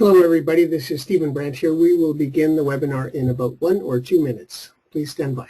Hello everybody, this is Stephen Brandt here. We will begin the webinar in about 1 or 2 minutes. Please stand by.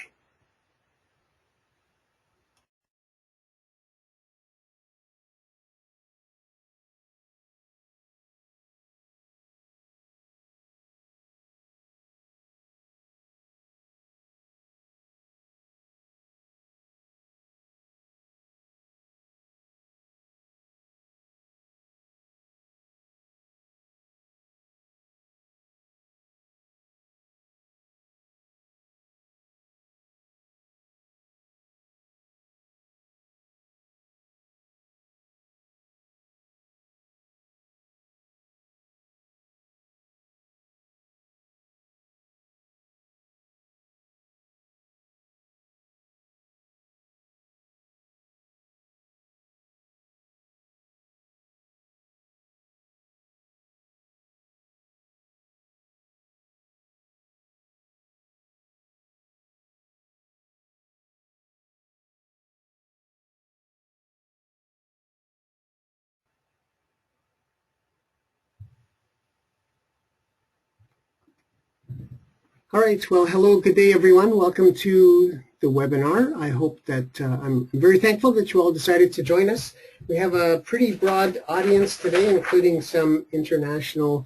All right, well, hello, good day everyone. Welcome to the webinar. I hope that I'm very thankful that you all decided to join us. We have a pretty broad audience today, including some international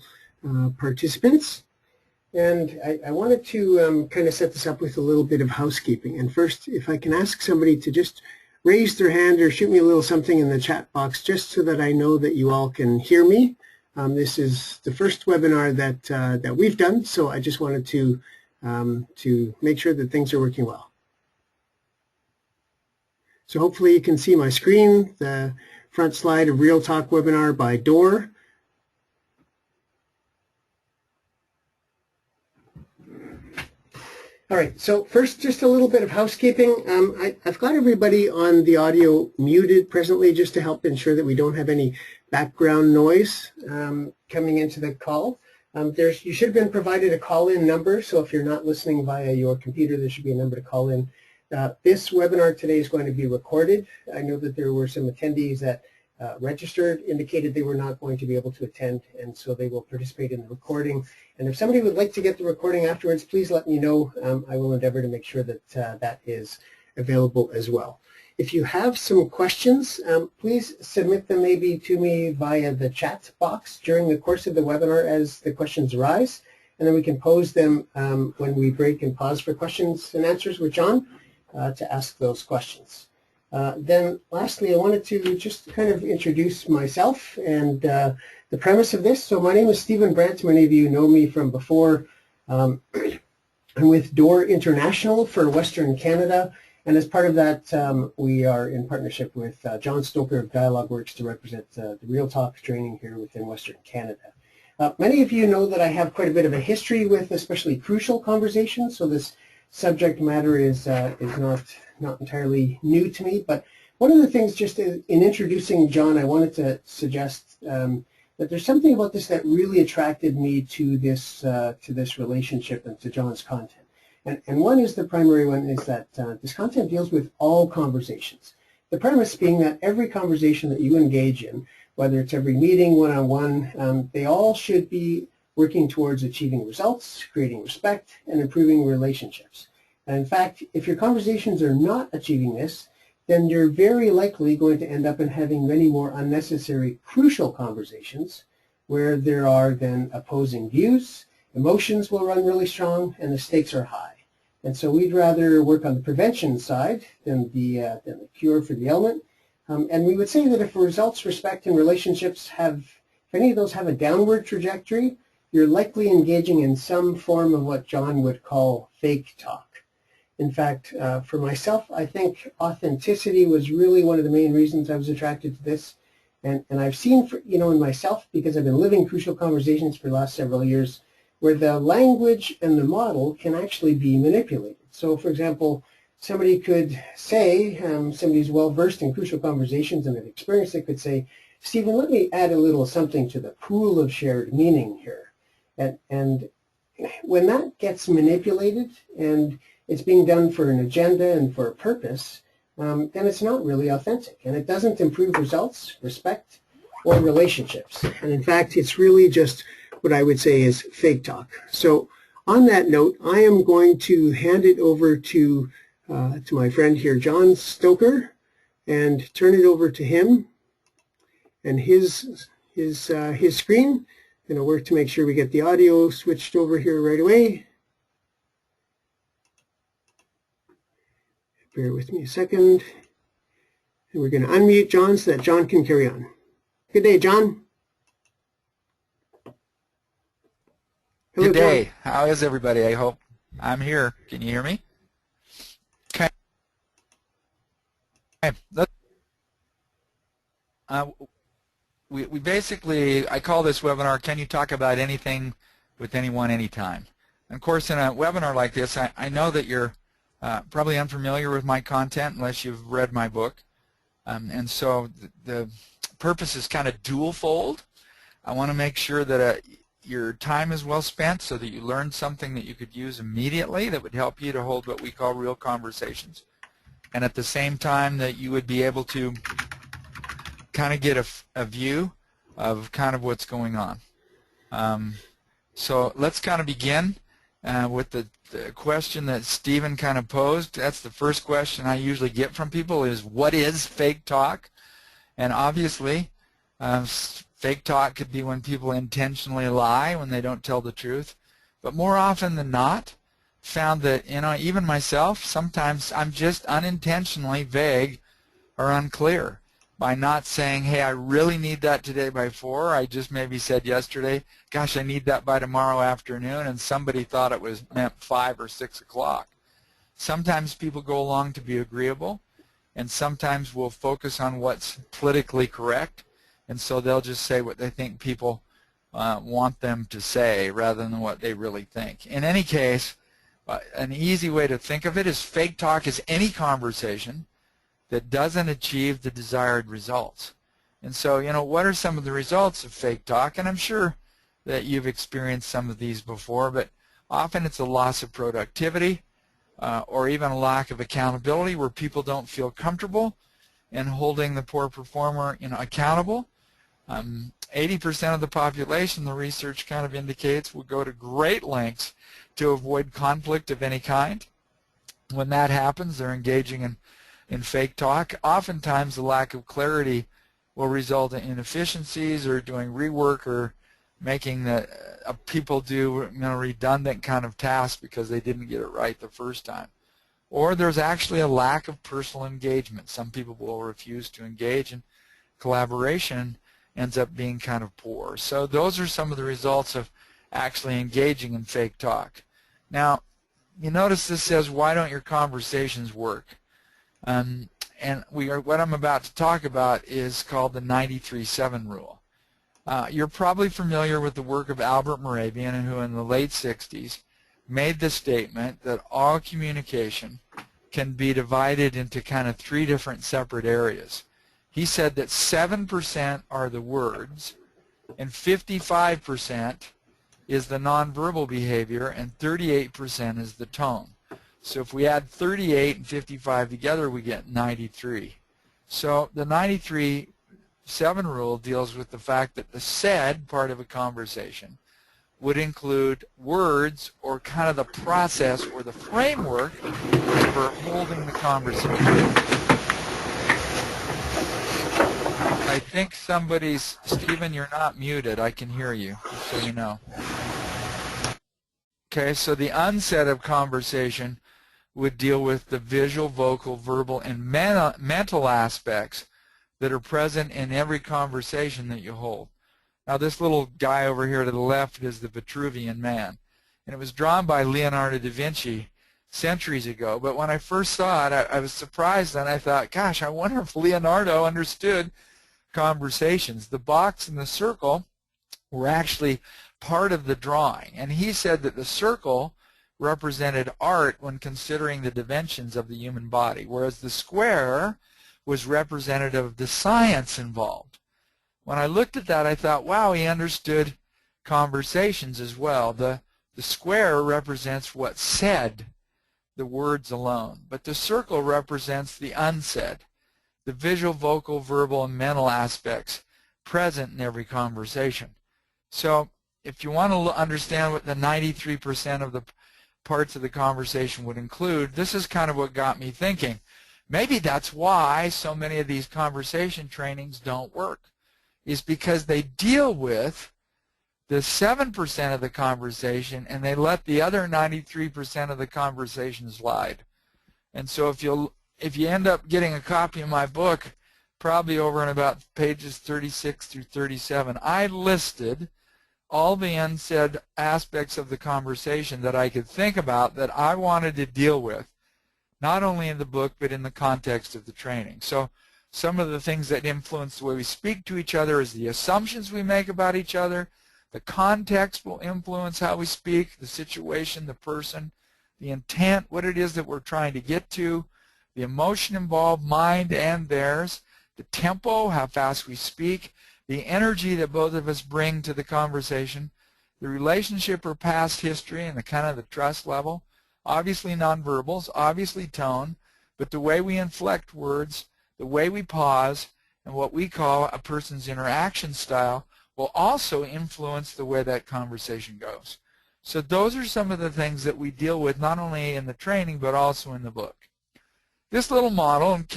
participants. And I wanted to kind of set this up with a little bit of housekeeping. And first, if I can ask somebody to just raise their hand or shoot me a little something in the chat box, just so that I know that you all can hear me. This is the first webinar that we've done, so I just wanted to make sure that things are working well. So hopefully you can see my screen, the front slide of Real Talk webinar by Door. All right, so first, just a little bit of housekeeping. I've got everybody on the audio muted presently just to help ensure that we don't have any background noise coming into the call. You should have been provided a call-in number, so if you're not listening via your computer, there should be a number to call in. This webinar today is going to be recorded. I know that there were some attendees that registered, indicated they were not going to be able to attend, and so they will participate in the recording. And if somebody would like to get the recording afterwards, please let me know. I will endeavor to make sure that that is available as well. If you have some questions, please submit them maybe to me via the chat box during the course of the webinar as the questions arise, and then we can pose them when we break and pause for questions and answers with John to ask those questions. Then lastly, I wanted to just kind of introduce myself and the premise of this. So my name is Stephen Brandt. Many of you know me from before. I'm with Door International for Western Canada. And as part of that, we are in partnership with John Stoker of DialogueWORKS to represent the Real Talk training here within Western Canada. Many of you know that I have quite a bit of a history with especially crucial conversations, so this subject matter is not entirely new to me. But one of the things, just in introducing John, I wanted to suggest that there's something about this that really attracted me to this relationship and to John's content. And one is, the primary one is that this content deals with all conversations. The premise being that every conversation that you engage in, whether it's every meeting, one-on-one, they all should be working towards achieving results, creating respect, and improving relationships. And in fact, if your conversations are not achieving this, then you're very likely going to end up in having many more unnecessary crucial conversations where there are then opposing views, emotions will run really strong, and the stakes are high. And so we'd rather work on the prevention side than the cure for the ailment. And we would say that if results, respect, and relationships if any of those have a downward trajectory, you're likely engaging in some form of what John would call fake talk. In fact, for myself, I think authenticity was really one of the main reasons I was attracted to this. And I've seen, in myself, because I've been living crucial conversations for the last several years, where the language and the model can actually be manipulated. So, for example, somebody could say, somebody who's well-versed in crucial conversations and have experienced it could say, Stephen, let me add a little something to the pool of shared meaning here. And when that gets manipulated and it's being done for an agenda and for a purpose, then it's not really authentic. And it doesn't improve results, respect, or relationships. And in fact, it's really just what I would say is fake talk. So on that note, I am going to hand it over to my friend here, John Stoker, and turn it over to him and his screen. I'm going to work to make sure we get the audio switched over here right away. Bear with me a second. And we're going to unmute John so that John can carry on. Good day, John. Hello, Good day. John. How is everybody? I hope I'm here. Can you hear me? Okay. We basically, I call this webinar, Can You Talk About Anything with Anyone Anytime? And of course, in a webinar like this, I know that you're probably unfamiliar with my content unless you've read my book. And so the purpose is kind of dual-fold. I want to make sure that your time is well spent so that you learn something that you could use immediately that would help you to hold what we call real conversations. And at the same time that you would be able to kind of get a view of kind of what's going on. So let's kind of begin with the question that Stephen kind of posed. That's the first question I usually get from people is, what is fake talk? And obviously, fake talk could be when people intentionally lie, when they don't tell the truth. But more often than not, found that, even myself, sometimes I'm just unintentionally vague or unclear by not saying, hey, I really need that today by 4. I just maybe said yesterday, gosh, I need that by tomorrow afternoon, and somebody thought it was meant 5 or 6 o'clock. Sometimes people go along to be agreeable, and sometimes we'll focus on what's politically correct, and so they'll just say what they think people want them to say rather than what they really think. In any case, an easy way to think of it is fake talk is any conversation that doesn't achieve the desired results. And so, what are some of the results of fake talk? And I'm sure that you've experienced some of these before, but often it's a loss of productivity or even a lack of accountability where people don't feel comfortable in holding the poor performer accountable. 80% of the population, the research kind of indicates, will go to great lengths to avoid conflict of any kind. When that happens, they're engaging in fake talk. Oftentimes the lack of clarity will result in inefficiencies or doing rework or making people do redundant kind of tasks because they didn't get it right the first time. Or there's actually a lack of personal engagement. Some people will refuse to engage, and collaboration ends up being kind of poor. So those are some of the results of actually engaging in fake talk. Now, you notice this says, why don't your conversations work? And what I'm about to talk about is called the 93-7 rule. You're probably familiar with the work of Albert Moravian, who in the late 60s made the statement that all communication can be divided into kind of 3 different separate areas. He said that 7% are the words, and 55% is the nonverbal behavior, and 38% is the tone. So if we add 38 and 55 together, we get 93. So the 93-7 rule deals with the fact that the said part of a conversation would include words or kind of the process or the framework for holding the conversation. I think Stephen, you're not muted. I can hear you, just so you know. Okay, so the unsaid of conversation would deal with the visual, vocal, verbal, and mental aspects that are present in every conversation that you hold. Now, this little guy over here to the left is the Vitruvian Man, and it was drawn by Leonardo da Vinci centuries ago. But when I first saw it, I was surprised, and I thought, gosh, I wonder if Leonardo understood conversations. The box and the circle were actually part of the drawing, and he said that the circle represented art when considering the dimensions of the human body, whereas the square was representative of the science involved. When I looked at that, I thought, wow, he understood conversations as well. The square represents what's said, the words alone, but the circle represents the unsaid, the visual, vocal, verbal, and mental aspects present in every conversation. So if you want to understand what the 93% of the parts of the conversation would include, this is kind of what got me thinking. Maybe that's why so many of these conversation trainings don't work, is because they deal with the 7% of the conversation and they let the other 93% of the conversation slide. And so if you end up getting a copy of my book, probably over in about pages 36 through 37, I listed all the unsaid aspects of the conversation that I could think about that I wanted to deal with, not only in the book but in the context of the training. So some of the things that influence the way we speak to each other is the assumptions we make about each other. The context will influence how we speak, the situation, the person, the intent, what it is that we're trying to get to, the emotion involved, mind and theirs, the tempo, how fast we speak, the energy that both of us bring to the conversation, the relationship or past history and the kind of the trust level, obviously nonverbals, obviously tone, but the way we inflect words, the way we pause, and what we call a person's interaction style will also influence the way that conversation goes. So those are some of the things that we deal with not only in the training but also in the book. This little model, and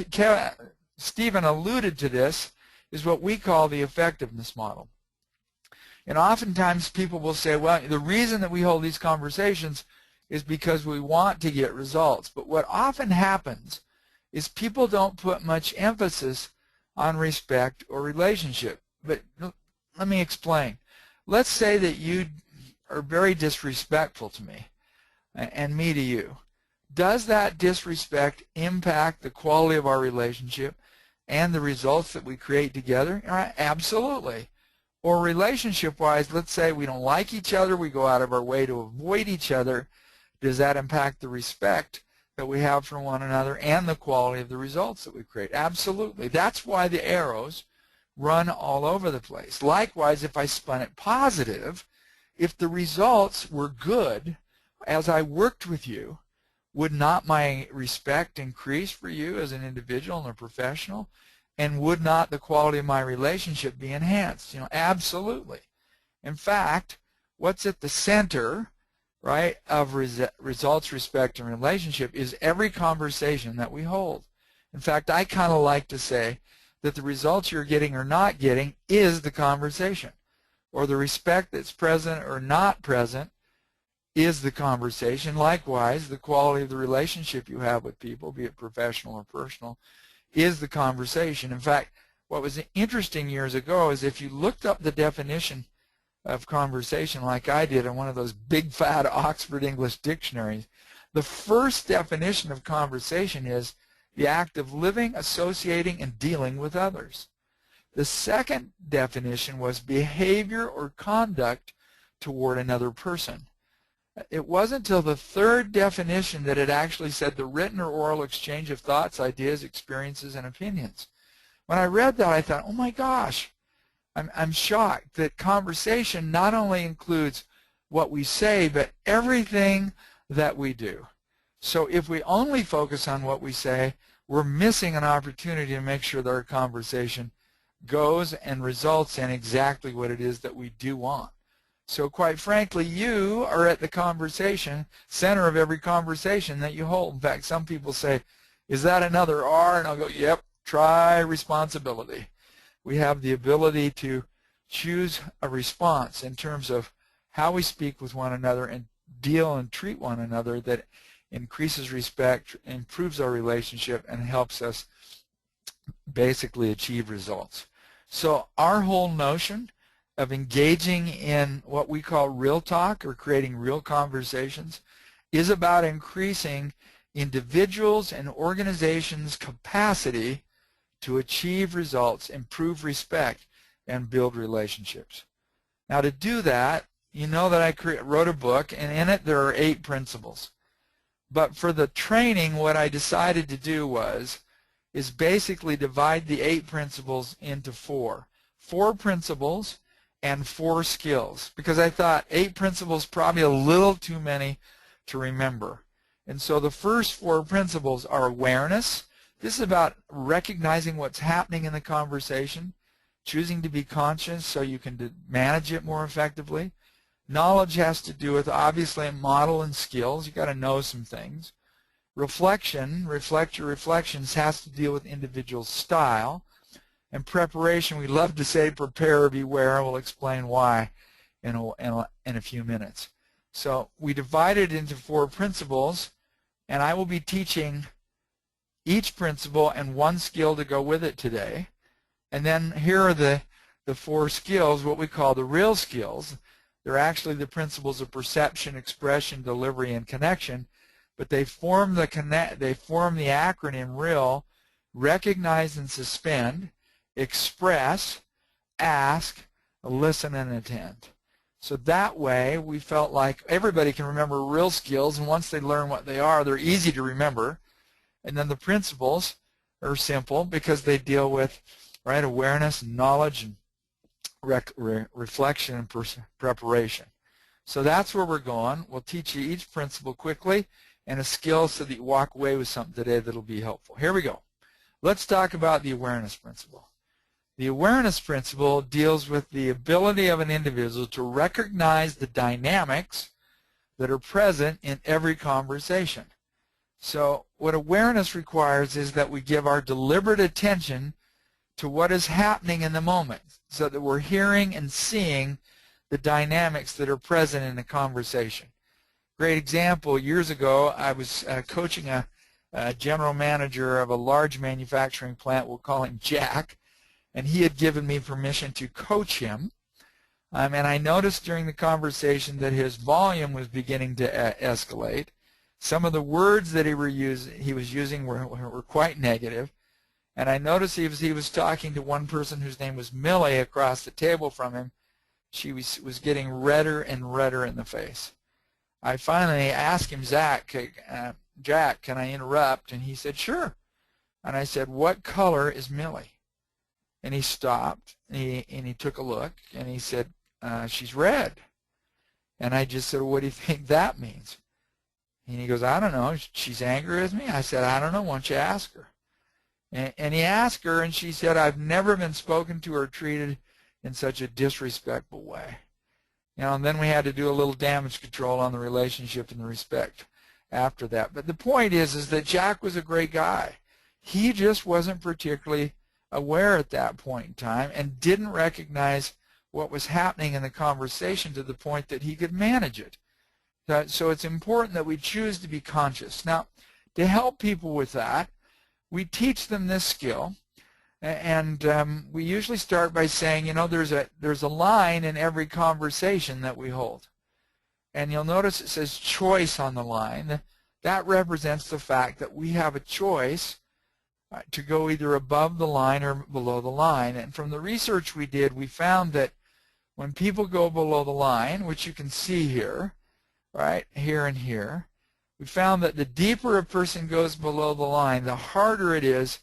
Stephen alluded to this, is what we call the effectiveness model. And oftentimes people will say, well, the reason that we hold these conversations is because we want to get results. But what often happens is people don't put much emphasis on respect or relationship. But let me explain. Let's say that you are very disrespectful to me and me to you. Does that disrespect impact the quality of our relationship and the results that we create together? Absolutely. Or relationship-wise, let's say we don't like each other, we go out of our way to avoid each other. Does that impact the respect that we have for one another and the quality of the results that we create? Absolutely. That's why the arrows run all over the place. Likewise, if I spun it positive, if the results were good as I worked with you, would not my respect increase for you as an individual and a professional? And would not the quality of my relationship be enhanced? Absolutely. In fact, what's at the center, right, of results, respect, and relationship is every conversation that we hold. In fact, I kind of like to say that the results you're getting or not getting is the conversation, or the respect that's present or not present is the conversation. Likewise, the quality of the relationship you have with people, be it professional or personal, is the conversation. In fact, what was interesting years ago is if you looked up the definition of conversation like I did in one of those big fat Oxford English dictionaries, the first definition of conversation is the act of living, associating, and dealing with others. The second definition was behavior or conduct toward another person. It wasn't until the third definition that it actually said the written or oral exchange of thoughts, ideas, experiences, and opinions. When I read that, I thought, oh my gosh, I'm shocked that conversation not only includes what we say, but everything that we do. So if we only focus on what we say, we're missing an opportunity to make sure that our conversation goes and results in exactly what it is that we do want. So quite frankly, you are at the conversation, center of every conversation that you hold. In fact, some people say, is that another R? And I'll go, yep, try responsibility. We have the ability to choose a response in terms of how we speak with one another and deal and treat one another that increases respect, improves our relationship, and helps us basically achieve results. So our whole notion of engaging in what we call real talk or creating real conversations is about increasing individuals and organizations' capacity to achieve results, improve respect, and build relationships. Now to do that, you know that I wrote a book, and in it there are 8 principles. But for the training, what I decided to do is basically divide the 8 principles into 4. 4 principles and 4 skills, because I thought 8 principles probably a little too many to remember. And so the first 4 principles are awareness. This is about recognizing what's happening in the conversation, choosing to be conscious so you can manage it more effectively. Knowledge has to do with, obviously, model and skills. You've got to know some things. Reflection, reflect your reflections, has to deal with individual style. And preparation, we love to say prepare, beware. We'll explain why in a few minutes. So we divided into 4 principles, and I will be teaching each principle and 1 skill to go with it today. And then here are the 4 skills, what we call the real skills. They're actually the principles of perception, expression, delivery, and connection, but they form the acronym REAL: recognize and suspend, express, ask, listen, and attend. So that way we felt like everybody can remember real skills, and once they learn what they are, they're easy to remember. And then the principles are simple because they deal with awareness, knowledge, and reflection and preparation. So that's where we're going. We'll teach you each principle quickly and a skill so that you walk away with something today that'll be helpful. Here we go. Let's talk about the awareness principle. The awareness principle deals with the ability of an individual to recognize the dynamics that are present in every conversation. So what awareness requires is that we give our deliberate attention to what is happening in the moment so that we're hearing and seeing the dynamics that are present in the conversation. Great example, years ago I was coaching a general manager of a large manufacturing plant. We'll call him Jack, and he had given me permission to coach him. And I noticed during the conversation that his volume was beginning to escalate. Some of the words that he was using were quite negative. And I noticed he was talking to one person whose name was Millie across the table from him. She was getting redder and redder in the face. I finally asked him, Jack, can I interrupt? And he said, sure. And I said, what color is Millie? And he stopped, and he took a look, and he said, she's red. And I just said, what do you think that means? And he goes, I don't know. She's angry with me? I said, I don't know. Why don't you ask her? And he asked her, and she said, I've never been spoken to or treated in such a disrespectful way. And then we had to do a little damage control on the relationship and the respect after that. But the point is that Jack was a great guy. He just wasn't particularly aware at that point in time and didn't recognize what was happening in the conversation to the point that he could manage it. So it's important that we choose to be conscious. Now, to help people with that, we teach them this skill, and we usually start by saying, there's a line in every conversation that we hold. And you'll notice it says choice on the line. That represents the fact that we have a choice to go either above the line or below the line. And from the research we did, we found that when people go below the line, which you can see here, right, here and here, we found that the deeper a person goes below the line, the harder it is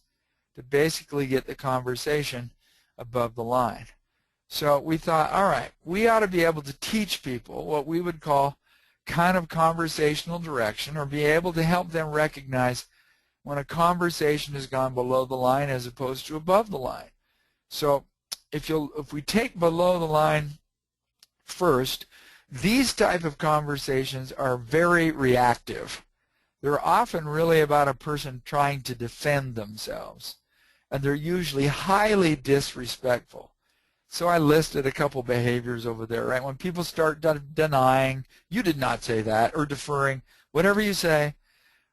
to basically get the conversation above the line. So we thought, all right, we ought to be able to teach people what we would call kind of conversational direction, or be able to help them recognize when a conversation has gone below the line as opposed to above the line. So if we take below the line first, these type of conversations are very reactive. They're often really about a person trying to defend themselves, and they're usually highly disrespectful. So I listed a couple behaviors over there, right? When people start denying, you did not say that, or deferring, whatever you say,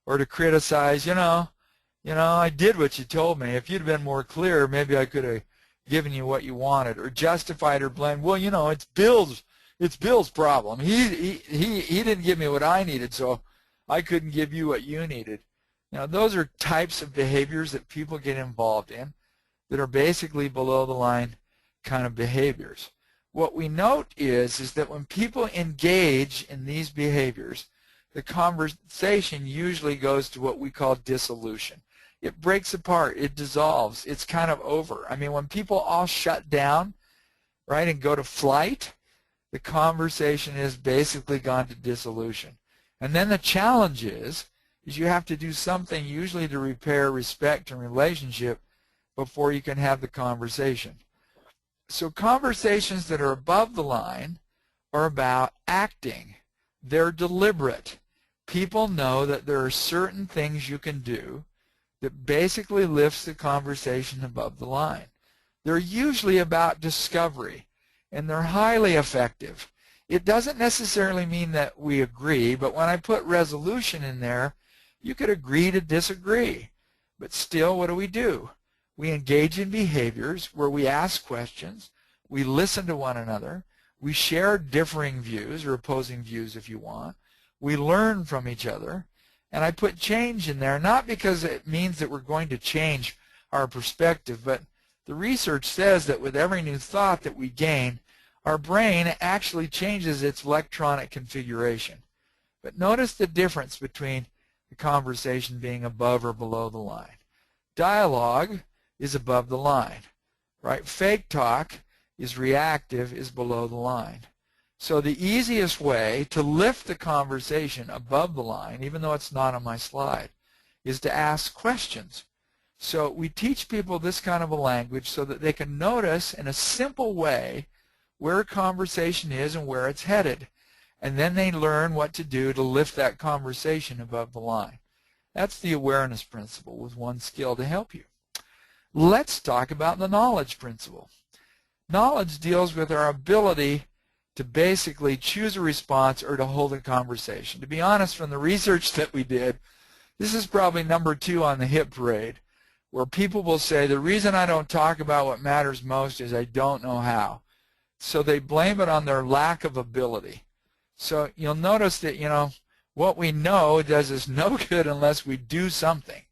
or to criticize, I did what you told me. If you'd been more clear, maybe I could have given you what you wanted, or justified or blamed. Well, it's Bill's problem. He didn't give me what I needed, so I couldn't give you what you needed. Those are types of behaviors that people get involved in that are basically below the line kind of behaviors. What we note is that when people engage in these behaviors, the conversation usually goes to what we call dissolution. It breaks apart. It dissolves. It's kind of over. I mean, when people all shut down, right, and go to flight, the conversation has basically gone to dissolution. And then the challenge is you have to do something usually to repair respect and relationship before you can have the conversation. So conversations that are above the line are about acting. They're deliberate. People know that there are certain things you can do that basically lifts the conversation above the line. They're usually about discovery, and they're highly effective. It doesn't necessarily mean that we agree, but when I put resolution in there, you could agree to disagree. But still, what do? We engage in behaviors where we ask questions, we listen to one another, we share differing views, or opposing views if you want, we learn from each other, and I put change in there, not because it means that we're going to change our perspective, but the research says that with every new thought that we gain, our brain actually changes its electronic configuration. But notice the difference between the conversation being above or below the line. Dialogue is above the line, right? Fake talk is reactive, is below the line. So the easiest way to lift the conversation above the line, even though it's not on my slide, is to ask questions. So we teach people this kind of a language so that they can notice in a simple way where a conversation is and where it's headed. And then they learn what to do to lift that conversation above the line. That's the awareness principle with one skill to help you. Let's talk about the knowledge principle. Knowledge deals with our ability to basically choose a response or to hold a conversation. To be honest, from the research that we did, this is probably number 2 on the hit parade, where people will say, the reason I don't talk about what matters most is I don't know how. So they blame it on their lack of ability. So you'll notice that, what we know does us no good unless we do something.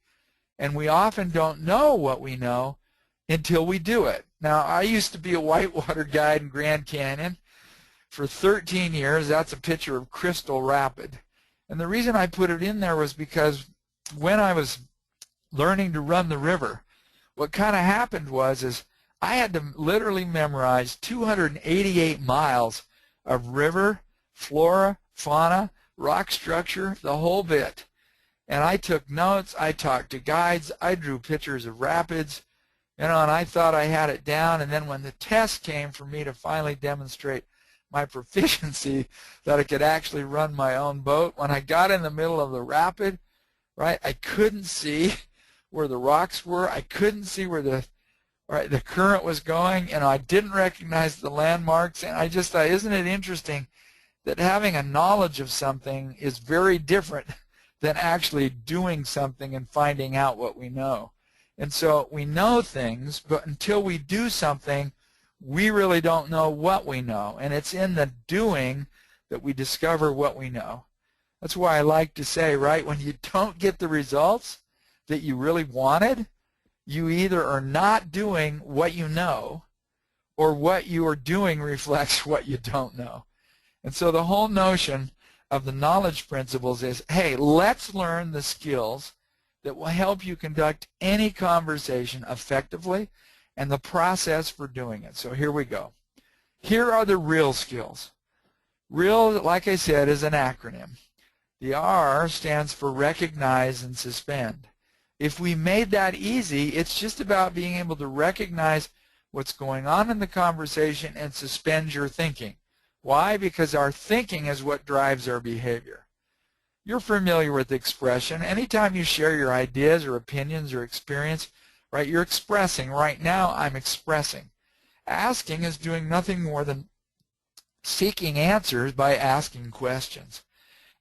And we often don't know what we know until we do it. Now, I used to be a whitewater guide in Grand Canyon for 13 years. That's a picture of Crystal Rapid. And the reason I put it in there was because when I was learning to run the river, what kind of happened was I had to literally memorize 288 miles of river, flora, fauna, rock structure, the whole bit. And I took notes, I talked to guides, I drew pictures of rapids, and I thought I had it down. And then when the test came for me to finally demonstrate my proficiency that I could actually run my own boat, when I got in the middle of the rapid, right, I couldn't see where the rocks were. I couldn't see where the current was going, and I didn't recognize the landmarks. And I just thought, isn't it interesting that having a knowledge of something is very different than actually doing something and finding out what we know. And so we know things, but until we do something, we really don't know what we know. And it's in the doing that we discover what we know. That's why I like to say, right, when you don't get the results that you really wanted, you either are not doing what you know, or what you are doing reflects what you don't know. And so the whole notion of the knowledge principles is, hey, let's learn the skills that will help you conduct any conversation effectively and the process for doing it. So here we go. Here are the real skills. REAL, like I said, is an acronym. The R stands for recognize and suspend. If we made that easy, it's just about being able to recognize what's going on in the conversation and suspend your thinking. Why? Because our thinking is what drives our behavior. You're familiar with the expression. Anytime you share your ideas or opinions or experience, right, you're expressing. Right now, I'm expressing. Asking is doing nothing more than seeking answers by asking questions.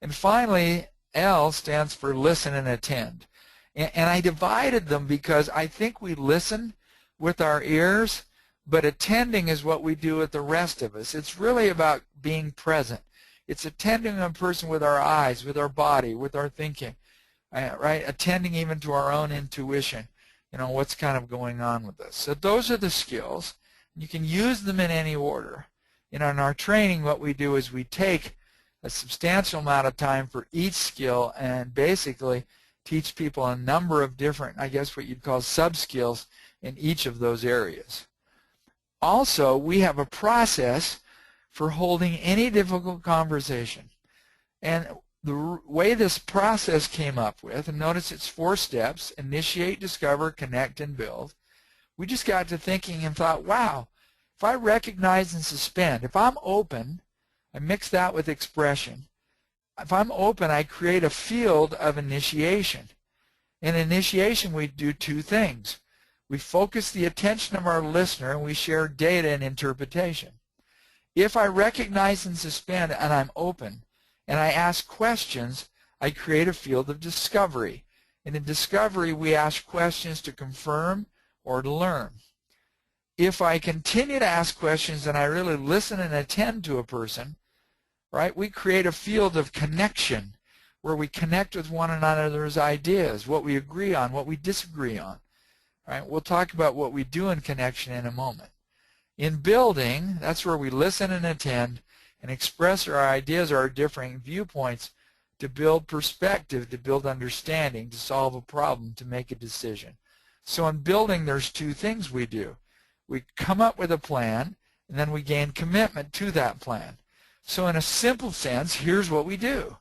And finally, L stands for listen and attend. And I divided them because I think we listen with our ears, but attending is what we do with the rest of us. It's really about being present. It's attending a person with our eyes, with our body, with our thinking, right? Attending even to our own intuition, what's kind of going on with us. So those are the skills. You can use them in any order. In our training, what we do is we take a substantial amount of time for each skill and basically teach people a number of different, I guess what you'd call sub-skills in each of those areas. Also, we have a process for holding any difficult conversation. And the way this process came up with, and notice it's 4 steps: initiate, discover, connect, and build. We just got to thinking and thought, wow, if I recognize and suspend, if I'm open, I mix that with expression. If I'm open, I create a field of initiation. In initiation, we do two things. We focus the attention of our listener, and we share data and interpretation. If I recognize and suspend, and I'm open, and I ask questions, I create a field of discovery. And in discovery, we ask questions to confirm or to learn. If I continue to ask questions and I really listen and attend to a person, right, we create a field of connection where we connect with one another's ideas, what we agree on, what we disagree on. Right? We'll talk about what we do in connection in a moment. In building, that's where we listen and attend and express our ideas or our differing viewpoints to build perspective, to build understanding, to solve a problem, to make a decision. So in building, there's two things we do. We come up with a plan, and then we gain commitment to that plan. So in a simple sense, here's what we do.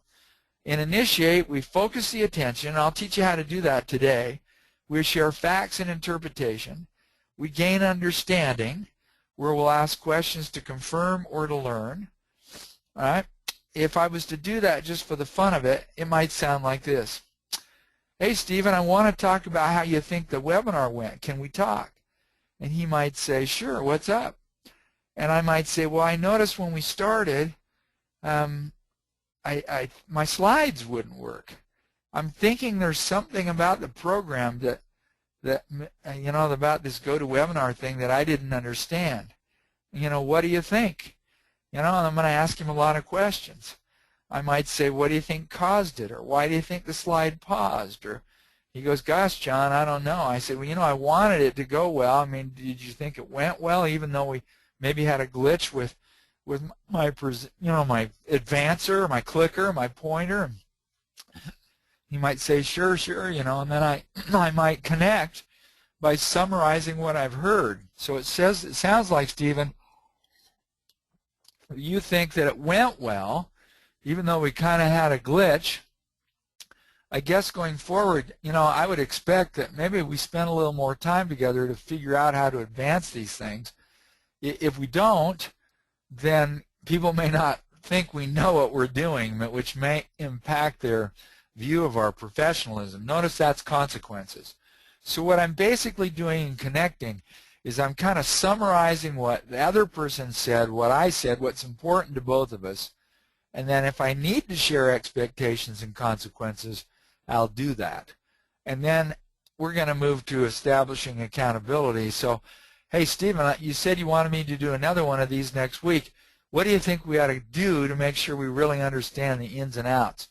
In initiate, we focus the attention, and I'll teach you how to do that today. We share facts and interpretation. We gain understanding, where we'll ask questions to confirm or to learn. All right? If I was to do that just for the fun of it, it might sound like this. Hey, Stephen, I want to talk about how you think the webinar went. Can we talk? And he might say, sure, what's up? And I might say, well, I noticed when we started, my slides wouldn't work. I'm thinking there's something about the program that you know, about this GoToWebinar thing that I didn't understand. You know, what do you think? You know, and I'm going to ask him a lot of questions. I might say, what do you think caused it? Or why do you think the slide paused? Or he goes, gosh, John, I don't know. I said, well, you know, I wanted it to go well. I mean, did you think it went well, even though we maybe had a glitch with my, you know, my advancer, my clicker, my pointer? He might say, sure, you know, and then I might connect by summarizing what I've heard. So it sounds like, Stephen, you think that it went well, even though we kind of had a glitch. I guess going forward, you know, I would expect that maybe we spend a little more time together to figure out how to advance these things. If we don't, then people may not think we know what we're doing, which may impact their view of our professionalism. Notice that's consequences. So what I'm basically doing in connecting is I'm kind of summarizing what the other person said, what I said, what's important to both of us, and then if I need to share expectations and consequences, I'll do that. And then we're going to move to establishing accountability. So, hey, Stephen, you said you wanted me to do another one of these next week. What do you think we ought to do to make sure we really understand the ins and outs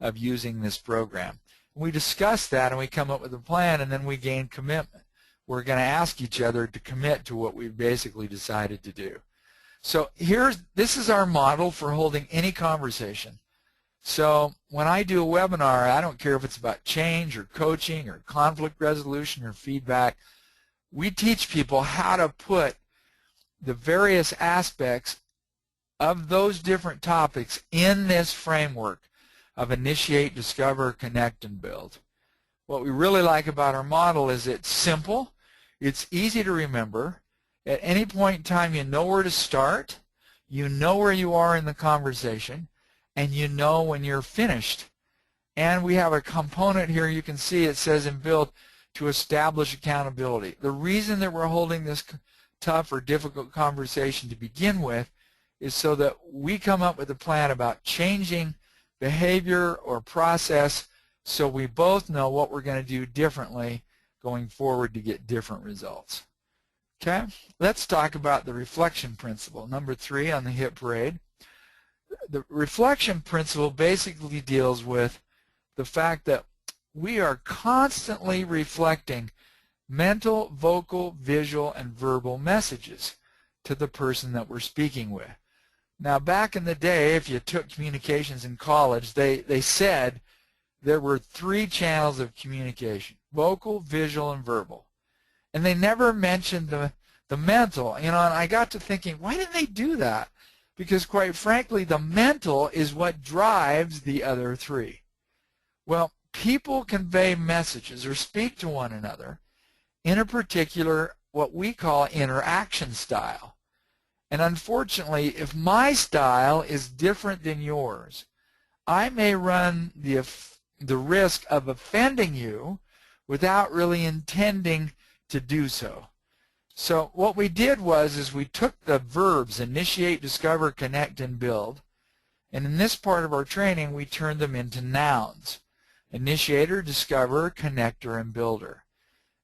of using this program? We discuss that and we come up with a plan, and then we gain commitment. We're going to ask each other to commit to what we've basically decided to do. So this is our model for holding any conversation. So when I do a webinar, I don't care if it's about change or coaching or conflict resolution or feedback, we teach people how to put the various aspects of those different topics in this framework of initiate, discover, connect, and build. What we really like about our model is it's simple, it's easy to remember. At any point in time, you know where to start, you know where you are in the conversation, and you know when you're finished. And we have a component here, you can see it says in build, to establish accountability. The reason that we're holding this tough or difficult conversation to begin with is so that we come up with a plan about changing behavior or process so we both know what we're going to do differently going forward to get different results. Okay, let's talk about the reflection principle, number 3 on the hit parade. The reflection principle basically deals with the fact that we are constantly reflecting mental, vocal, visual, and verbal messages to the person that we're speaking with. Now, back in the day, if you took communications in college, they said there were 3 channels of communication: vocal, visual, and verbal. And they never mentioned the mental. You know, and I got to thinking, why didn't they do that? Because quite frankly, the mental is what drives the other 3. Well, people convey messages or speak to one another in a particular, what we call interaction style. And unfortunately, if my style is different than yours, I may run the risk of offending you without really intending to do so. So what we did is we took the verbs initiate, discover, connect, and build, and in this part of our training we turned them into nouns: initiator, discoverer, connector, and builder.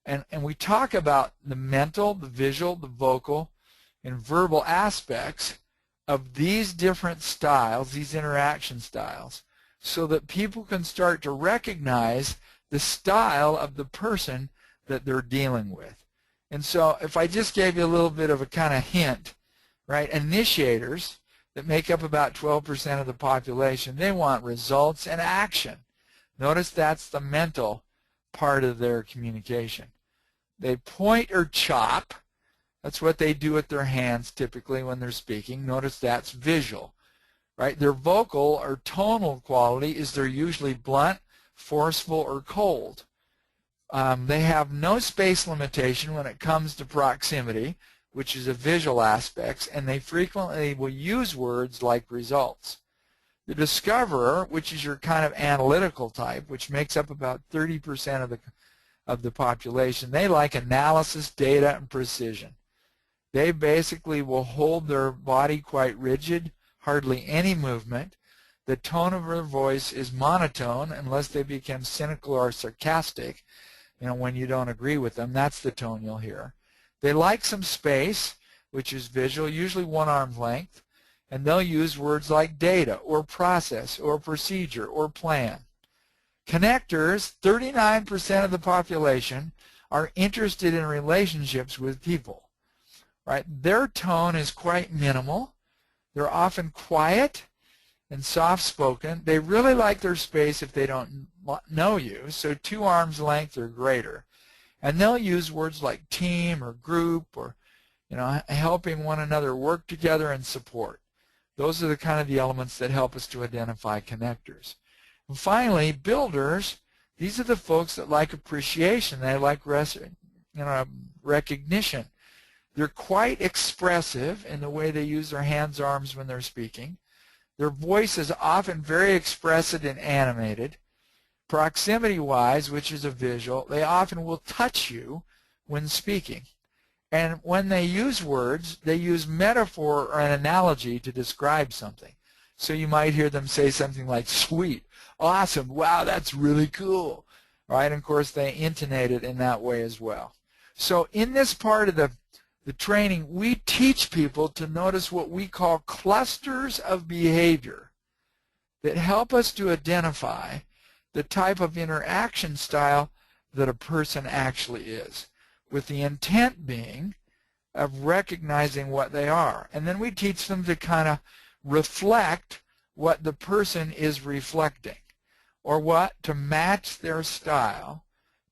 And we talk about the mental, the visual, the vocal, and verbal aspects of these different styles, these interaction styles, so that people can start to recognize the style of the person that they're dealing with. And so if I just gave you a little bit of a kind of hint, right, initiators that make up about 12% of the population, they want results and action. Notice that's the mental part of their communication. They point or chop. That's what they do with their hands typically when they're speaking. Notice that's visual, right? Their vocal or tonal quality is they're usually blunt, forceful, or cold. They have no space limitation when it comes to proximity, which is a visual aspect, and they frequently will use words like results. The discoverer, which is your kind of analytical type, which makes up about 30% of the population, they like analysis, data, and precision. They basically will hold their body quite rigid, hardly any movement. The tone of their voice is monotone unless they become cynical or sarcastic. When you don't agree with them, that's the tone you'll hear. They like some space, which is visual, usually 1 arm's length, and they'll use words like data or process or procedure or plan. Connectors, 39% of the population, are interested in relationships with people. Right? Their tone is quite minimal. They're often quiet and soft-spoken. They really like their space if they don't know you, so 2 arms length or greater. And they'll use words like team or group or helping one another work together and support. Those are the kind of the elements that help us to identify connectors. And finally, builders, these are the folks that like appreciation. They like recognition. They're quite expressive in the way they use their hands, arms when they're speaking. Their voice is often very expressive and animated. Proximity-wise, which is a visual, they often will touch you when speaking. And when they use words, they use metaphor or an analogy to describe something. So you might hear them say something like, sweet, awesome, wow, that's really cool. Right? And of course, they intonate it in that way as well. So in this part of the training, we teach people to notice what we call clusters of behavior that help us to identify the type of interaction style that a person actually is, with the intent being of recognizing what they are. And then we teach them to kind of reflect what the person is reflecting, or what to match their style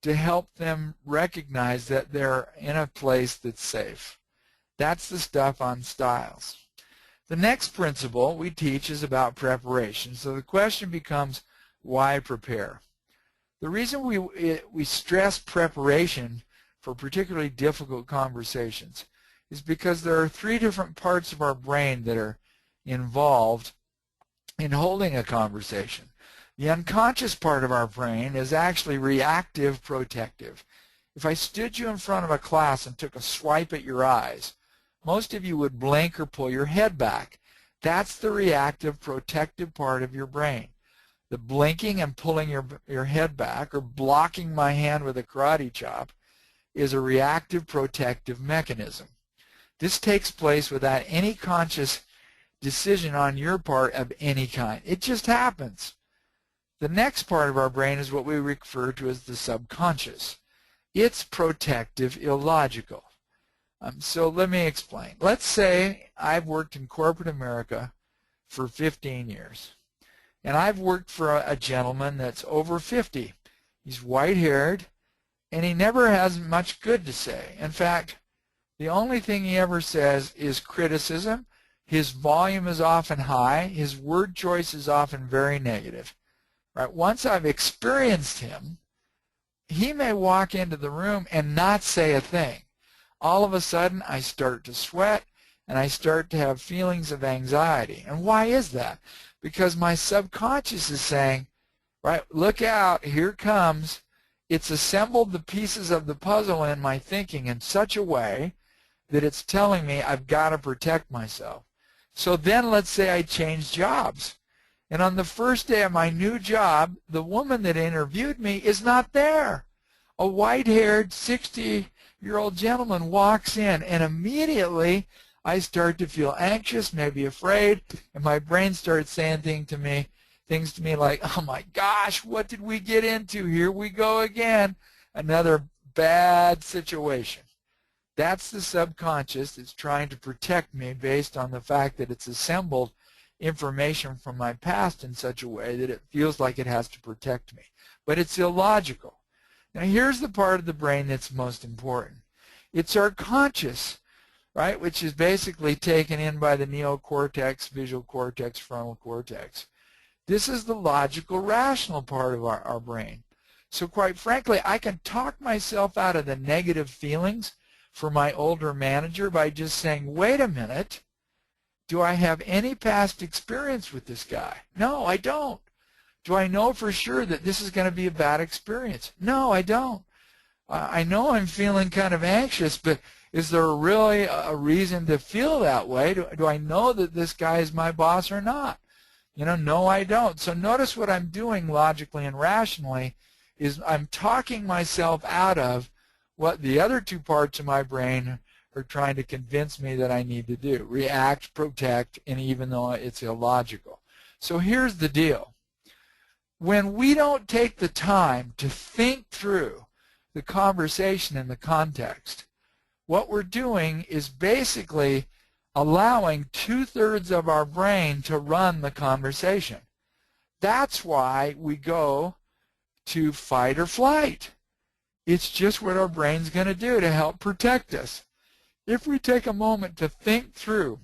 to help them recognize that they're in a place that's safe. That's the stuff on styles. The next principle we teach is about preparation. So the question becomes, why prepare? The reason we stress preparation for particularly difficult conversations is because there are 3 different parts of our brain that are involved in holding a conversation. The unconscious part of our brain is actually reactive protective. If I stood you in front of a class and took a swipe at your eyes, most of you would blink or pull your head back. That's the reactive protective part of your brain. The blinking and pulling your head back, or blocking my hand with a karate chop, is a reactive protective mechanism. This takes place without any conscious decision on your part of any kind. It just happens. The next part of our brain is what we refer to as the subconscious. It's protective, illogical. So let me explain. Let's say I've worked in corporate America for 15 years. And I've worked for a gentleman that's over 50. He's white-haired, and he never has much good to say. In fact, the only thing he ever says is criticism. His volume is often high. His word choice is often very negative. Right? Once I've experienced him, he may walk into the room and not say a thing. All of a sudden, I start to sweat, and I start to have feelings of anxiety. And why is that? Because my subconscious is saying, right, look out, here comes. It's assembled the pieces of the puzzle in my thinking in such a way that it's telling me I've got to protect myself. So then let's say I change jobs. And on the first day of my new job, the woman that interviewed me is not there. A white-haired 60-year-old gentleman walks in, and immediately I start to feel anxious, maybe afraid, and my brain starts saying things to me like, oh my gosh, what did we get into? Here we go again. Another bad situation. That's the subconscious that's trying to protect me based on the fact that it's assembled information from my past in such a way that it feels like it has to protect me. But it's illogical. Now here's the part of the brain that's most important. It's our conscious, right, which is basically taken in by the neocortex, visual cortex, frontal cortex. This is the logical, rational part of our brain. So quite frankly, I can talk myself out of the negative feelings for my older manager by just saying, wait a minute, do I have any past experience with this guy? No, I don't. Do I know for sure that this is going to be a bad experience? No, I don't. I know I'm feeling kind of anxious, but is there really a reason to feel that way? Do I know that this guy is my boss or not? No, I don't. So notice what I'm doing logically and rationally is I'm talking myself out of what the other two parts of my brain are trying to convince me that I need to do: react, protect, and even though it's illogical. So here's the deal. When we don't take the time to think through the conversation and the context, what we're doing is basically allowing 2/3 of our brain to run the conversation. That's why we go to fight or flight. It's just what our brain's going to do to help protect us. If we take a moment to think through,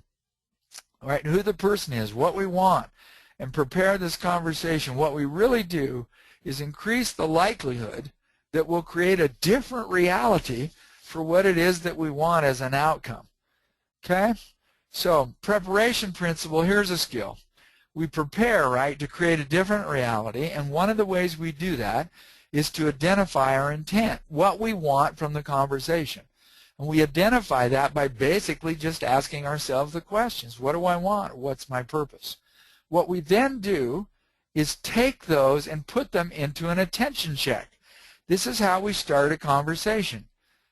right, who the person is, what we want, and prepare this conversation, what we really do is increase the likelihood that we'll create a different reality for what it is that we want as an outcome. Okay? So, preparation principle, here's a skill. We prepare, right, to create a different reality, and one of the ways we do that is to identify our intent, what we want from the conversation. And we identify that by basically just asking ourselves the questions. What do I want? What's my purpose? What we then do is take those and put them into an attention check. This is how we start a conversation.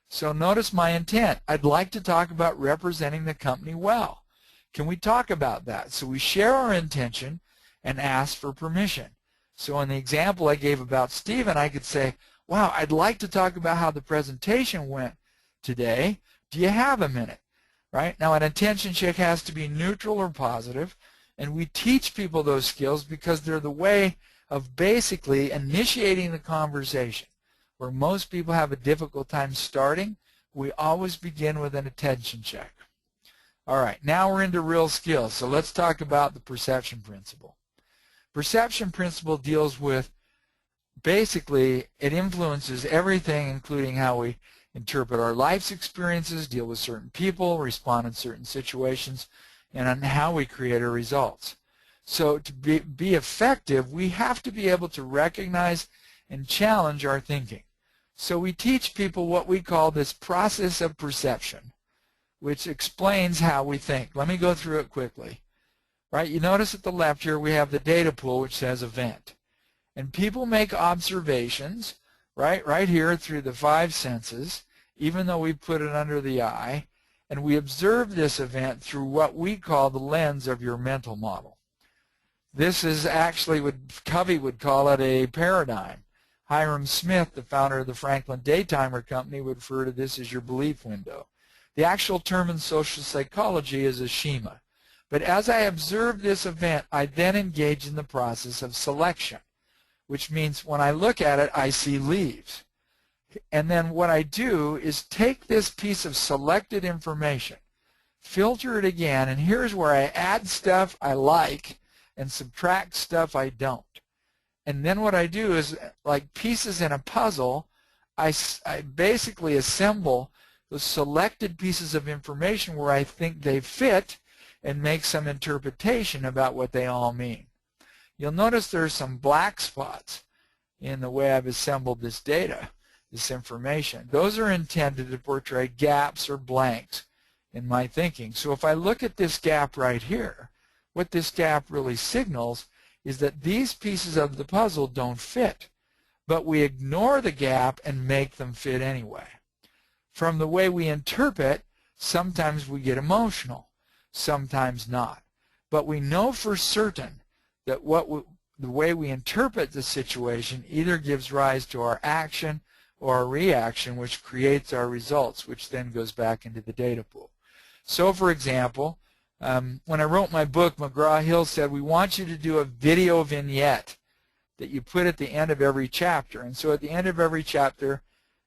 So notice my intent. I'd like to talk about representing the company well. Can we talk about that? So we share our intention and ask for permission. So in the example I gave about Stephen, I could say, wow, I'd like to talk about how the presentation went today. Do you have a minute? Right? Now an intention check has to be neutral or positive, and we teach people those skills because they're the way of basically initiating the conversation. Where most people have a difficult time starting, we always begin with an attention check. All right, now we're into real skills. So let's talk about the perception principle. Perception principle deals with, basically, it influences everything, including how we interpret our life's experiences, deal with certain people, respond in certain situations, and on how we create our results. So to be effective, we have to be able to recognize and challenge our thinking. So we teach people what we call this process of perception, which explains how we think. Let me go through it quickly. Right? You notice at the left here we have the data pool which says event. And people make observations, right here through the 5 senses, even though we put it under the eye, and we observe this event through what we call the lens of your mental model. This is actually what Covey would call it a paradigm. Hiram Smith, the founder of the Franklin Daytimer Company, would refer to this as your belief window. The actual term in social psychology is a schema. But as I observe this event, I then engage in the process of selection, which means when I look at it, I see leaves. And then what I do is take this piece of selected information, filter it again, and here's where I add stuff I like and subtract stuff I don't. And then what I do is, like pieces in a puzzle, I basically assemble those selected pieces of information where I think they fit and make some interpretation about what they all mean. You'll notice there's some black spots in the way I've assembled this data, this information. Those are intended to portray gaps or blanks in my thinking. So if I look at this gap right here, what this gap really signals is that these pieces of the puzzle don't fit, but we ignore the gap and make them fit anyway. From the way we interpret, sometimes we get emotional, sometimes not. But we know for certain that the way we interpret the situation either gives rise to our action or our reaction, which creates our results, which then goes back into the data pool. So, for example, when I wrote my book, McGraw-Hill said, we want you to do a video vignette that you put at the end of every chapter. And so at the end of every chapter,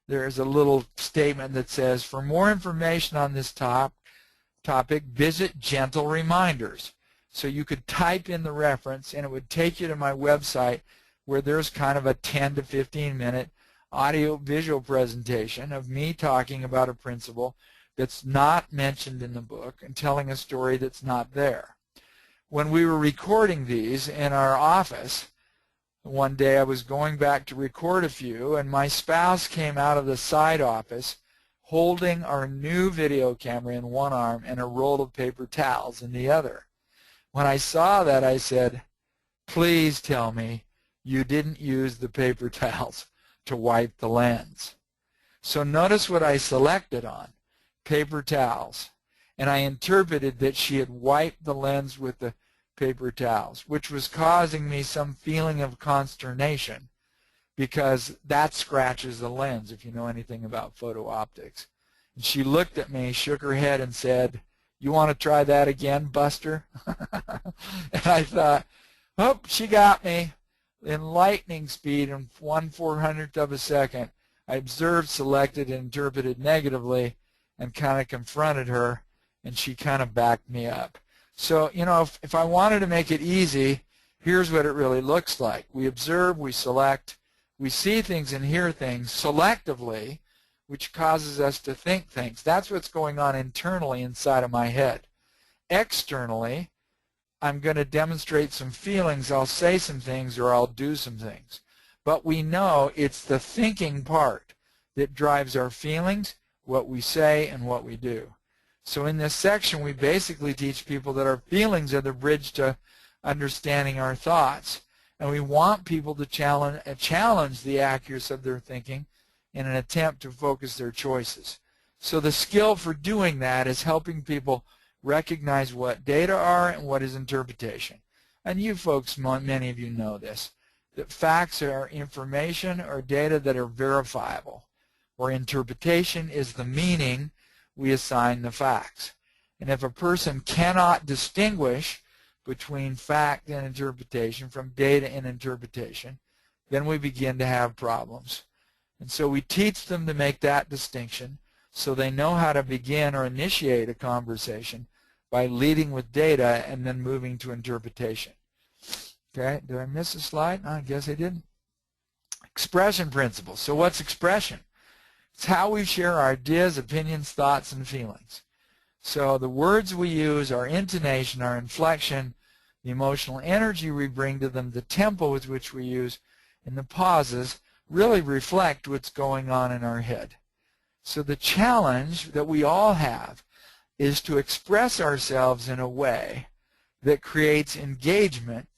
there is a little statement that says, for more information on this topic, visit Gentle Reminders. So you could type in the reference, and it would take you to my website where there's kind of a 10 to 15 minute audio-visual presentation of me talking about a principle that's not mentioned in the book and telling a story that's not there. When we were recording these in our office, one day I was going back to record a few, and my spouse came out of the side office holding our new video camera in one arm and a roll of paper towels in the other. When I saw that, I said, please tell me you didn't use the paper towels to wipe the lens. So notice what I selected on, paper towels. And I interpreted that she had wiped the lens with the paper towels, which was causing me some feeling of consternation because that scratches the lens, if you know anything about photo optics. And she looked at me, shook her head, and said, you want to try that again, Buster? And I thought, oh, she got me. In lightning speed, in 1/400th of a second, I observed, selected, and interpreted negatively and kind of confronted her, and she kind of backed me up. So, you know, if I wanted to make it easy, here's what it really looks like. We observe, we select, we see things and hear things selectively, which causes us to think things. That's what's going on internally inside of my head. Externally, I'm going to demonstrate some feelings, I'll say some things, or I'll do some things. But we know it's the thinking part that drives our feelings, what we say, and what we do. So in this section, we basically teach people that our feelings are the bridge to understanding our thoughts. And we want people to challenge the accuracy of their thinking in an attempt to focus their choices. So the skill for doing that is helping people recognize what data are and what is interpretation. And you folks, many of you know this, that facts are information or data that are verifiable, or interpretation is the meaning we assign the facts. And if a person cannot distinguish between fact and interpretation from data and interpretation, then we begin to have problems. And so we teach them to make that distinction so they know how to begin or initiate a conversation by leading with data and then moving to interpretation. Okay, did I miss a slide? I guess I didn't. Expression principles. So what's expression? It's how we share our ideas, opinions, thoughts, and feelings. So the words we use, our intonation, our inflection, the emotional energy we bring to them, the tempo with which we use, and the pauses really reflect what's going on in our head. So the challenge that we all have is to express ourselves in a way that creates engagement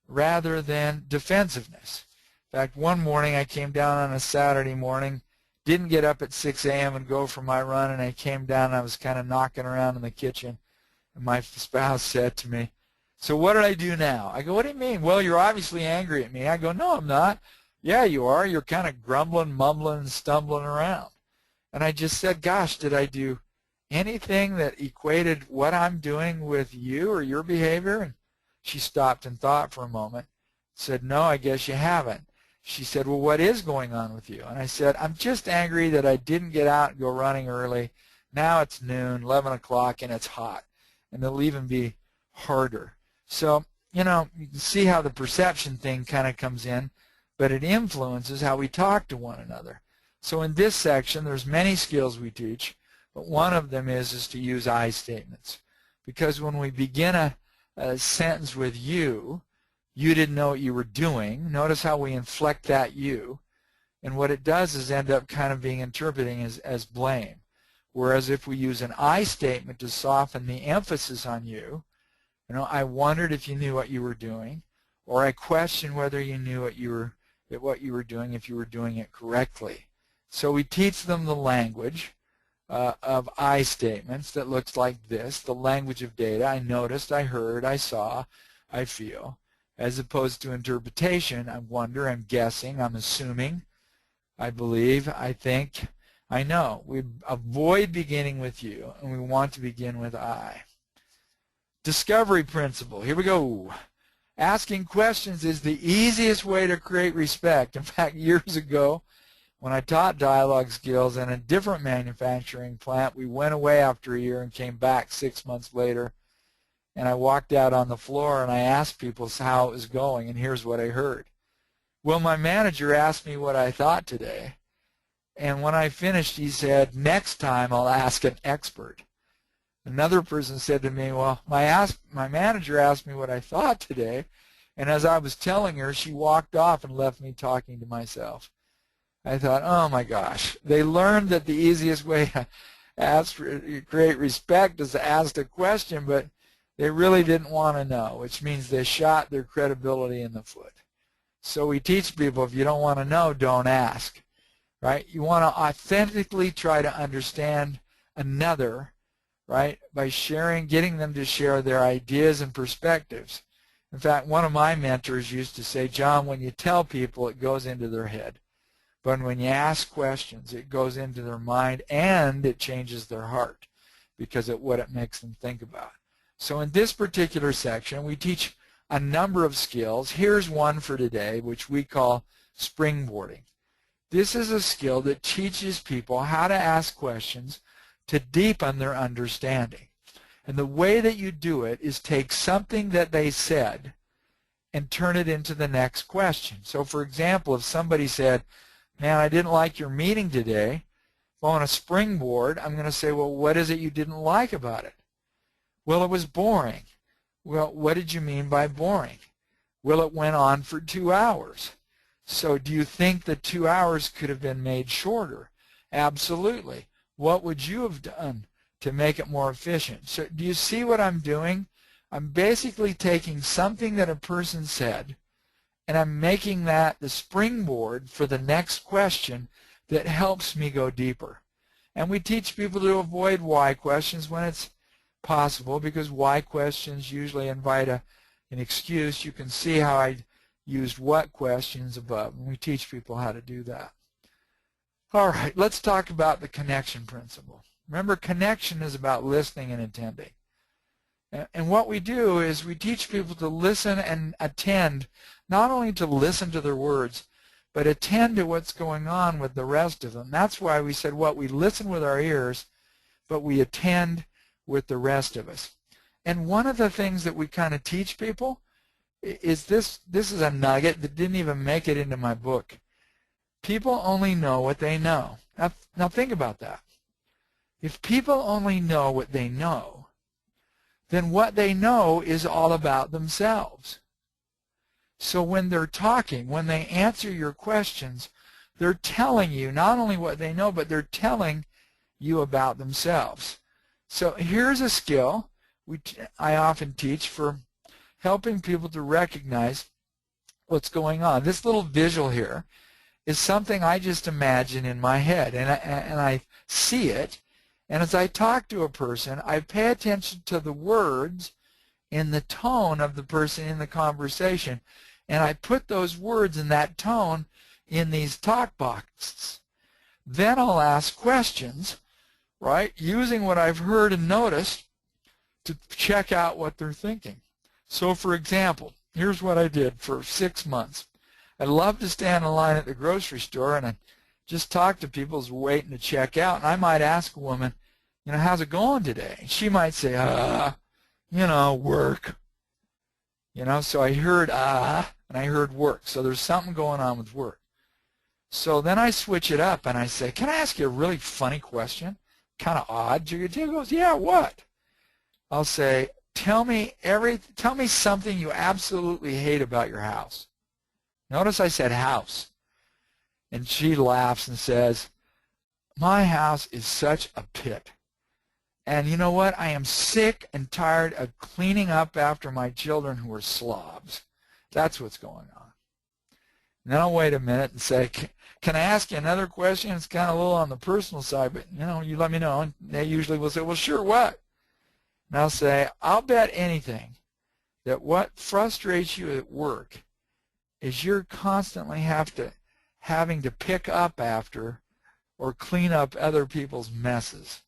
rather than defensiveness. In fact, one morning I came down on a Saturday morning, didn't get up at 6 a.m. and go for my run, and I came down and I was kind of knocking around in the kitchen, and my spouse said to me, so what did I do now? I go, what do you mean? Well, you're obviously angry at me. I go, no, I'm not. Yeah, you are. You're kind of grumbling, mumbling, and stumbling around. And I just said, gosh, did I do anything that equated what I'm doing with you or your behavior? And she stopped and thought for a moment, said, no, I guess you haven't. She said, well, what is going on with you? And I said, I'm just angry that I didn't get out and go running early. Now it's noon, 11 o'clock, and it's hot. And it'll even be harder. So, you know, you can see how the perception thing kind of comes in, but it influences how we talk to one another. So in this section, there's many skills we teach. But one of them is to use I statements. Because when we begin a sentence with you didn't know what you were doing. Notice how we inflect that you. And what it does is end up kind of being interpreting as blame. Whereas if we use an I statement to soften the emphasis on you, I wondered if you knew what you were doing, or I questioned whether you knew what you were doing, if you were doing it correctly. So we teach them the language of I statements that looks like this, the language of data. I noticed, I heard, I saw, I feel, as opposed to interpretation. I wonder, I'm guessing, I'm assuming, I believe, I think, I know. We avoid beginning with you, and we want to begin with I. Discovery principle. Here we go. Asking questions is the easiest way to create respect. In fact, years ago, when I taught dialogue skills in a different manufacturing plant, we went away after a year and came back 6 months later, and I walked out on the floor and I asked people how it was going, and here's what I heard. Well, my manager asked me what I thought today, and when I finished, he said, next time I'll ask an expert. Another person said to me, well, my manager asked me what I thought today, and as I was telling her, she walked off and left me talking to myself. I thought, oh my gosh, they learned that the easiest way to create respect is to ask a question, but they really didn't want to know, which means they shot their credibility in the foot. So we teach people, if you don't want to know, don't ask, right? You want to authentically try to understand another, right, by sharing, getting them to share their ideas and perspectives. In fact, one of my mentors used to say, John, when you tell people, it goes into their head. But when you ask questions, it goes into their mind and it changes their heart because of what it makes them think about. So in this particular section, we teach a number of skills. Here's one for today, which we call springboarding. This is a skill that teaches people how to ask questions to deepen their understanding. And the way that you do it is take something that they said and turn it into the next question. So for example, if somebody said, man, I didn't like your meeting today, well, on a springboard, I'm going to say, well, what is it you didn't like about it? Well, it was boring. Well, what did you mean by boring? Well, it went on for 2 hours. So do you think the 2 hours could have been made shorter? Absolutely. What would you have done to make it more efficient? So do you see what I'm doing? I'm basically taking something that a person said, and I'm making that the springboard for the next question that helps me go deeper. And we teach people to avoid why questions when it's possible, because why questions usually invite an excuse. You can see how I used what questions above, and we teach people how to do that. All right, let's talk about the connection principle. Remember, connection is about listening and attending. And what we do is we teach people to listen and attend, not only to listen to their words, but attend to what's going on with the rest of them. That's why we said we listen with our ears, but we attend with the rest of us. And one of the things that we kind of teach people is this is a nugget that didn't even make it into my book. People only know what they know. Now think about that. If people only know what they know, then what they know is all about themselves. So when they're talking, when they answer your questions, they're telling you not only what they know, but they're telling you about themselves. So here's a skill I often teach for helping people to recognize what's going on. This little visual here is something I just imagine in my head, and I see it. And as I talk to a person, I pay attention to the words in the tone of the person in the conversation. And I put those words in that tone in these talk boxes. Then I'll ask questions, right, using what I've heard and noticed to check out what they're thinking. So for example, here's what I did for 6 months. I love to stand in line at the grocery store and I just talk to people as we're waiting to check out. And I might ask a woman, how's it going today? And she might say, work. So I heard and I heard work. So there's something going on with work. So then I switch it up and I say, can I ask you a really funny question? kind of odd. She goes, yeah, what? I'll say, tell me something you absolutely hate about your house. Notice I said house. And she laughs and says, my house is such a pit. And you know what? I am sick and tired of cleaning up after my children who are slobs. That's what's going on. And then I'll wait a minute and say, can I ask you another question? It's kind of a little on the personal side, but you let me know. And they usually will say, well, sure, what? And I'll say, I'll bet anything that what frustrates you at work is you're constantly having to pick up after or clean up other people's messes.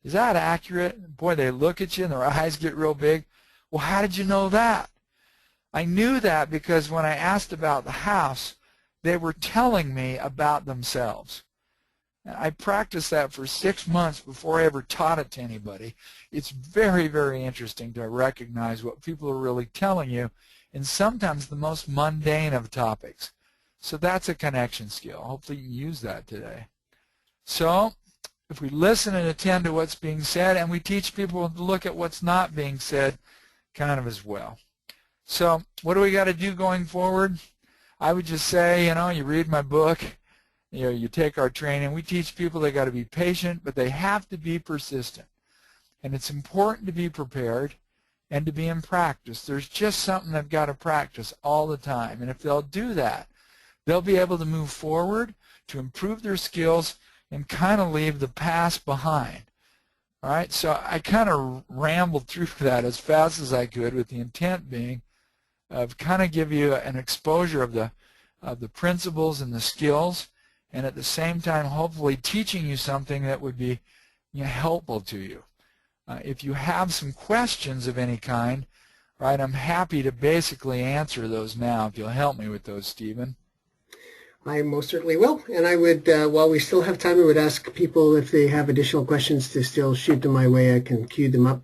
Is that accurate? Boy, they look at you and their eyes get real big. Well, how did you know that? I knew that because when I asked about the house, they were telling me about themselves. And I practiced that for 6 months before I ever taught it to anybody. It's very, very interesting to recognize what people are really telling you in sometimes the most mundane of topics. So that's a connection skill. Hopefully you can use that today. So if we listen and attend to what's being said, and we teach people to look at what's not being said kind of as well. So what do we got to do going forward? I would just say, you read my book, you take our training. We teach people they got to be patient, but they have to be persistent. And it's important to be prepared and to be in practice. There's just something they've got to practice all the time. And if they'll do that, they'll be able to move forward to improve their skills and kind of leave the past behind. All right, so I kind of rambled through that as fast as I could with the intent being of kind of give you an exposure of the principles and the skills, and at the same time hopefully teaching you something that would be helpful to you. If you have some questions of any kind, right, I'm happy to basically answer those now if you'll help me with those, Stephen. I most certainly will, and I would, while we still have time, I would ask people if they have additional questions to still shoot them my way. I can queue them up.